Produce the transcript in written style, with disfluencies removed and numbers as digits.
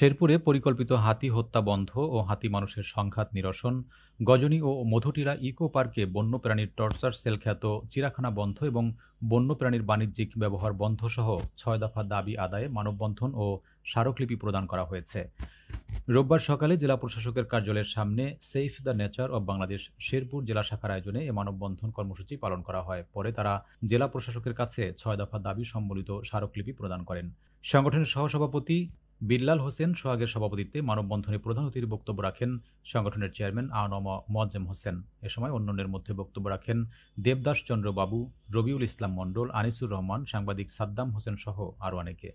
শেরপুরে পরিকল্পিত হাতি হত্যা বন্ধ ও হাতি মানুষের সংঘাত নিরসন, গজনী ও মধুটিলা ইকো পার্কে বন্যপ্রাণীর টর্চার সেল খ্যাত চিড়াখানা বন্ধ এবং বন্যপ্রাণীর বাণিজ্যিক ব্যবহার বন্ধ সহ ৬ দফা দাবি আদায়ে মানববন্ধন ও স্মারকলিপি প্রদান করা হয়েছে। রোববার সকালে জেলা প্রশাসকের কার্যালয়ের সামনে save the nature of Bangladesh Sherpur জেলা শাখার আয়োজনে এ মানববন্ধন কর্মসূচি পালন করা হয়। পরে তারা জেলা প্রশাসকের কাছে ৬ দফা দাবি সম্বলিত স্মারকলিপি প্রদান করেন। সংগঠনের সহসভাপতি বিল্লাল হোসেন সোহাগের সভাপতিত্বে মানববন্ধনে প্রধান অতিথির বক্তব্য রাখেন সংগঠনের চেয়ারম্যান আনম মোয়াজ্জেম হোসেন। এ সময় অন্যান্যের মধ্যে বক্তব্য রাখেন দেবদাস চন্দ্র বাবু, রবিউল ইসলাম মণ্ডল, আনিসুর রহমান, সাংবাদিক সাদ্দাম হোসেন সহ আরও অনেকে।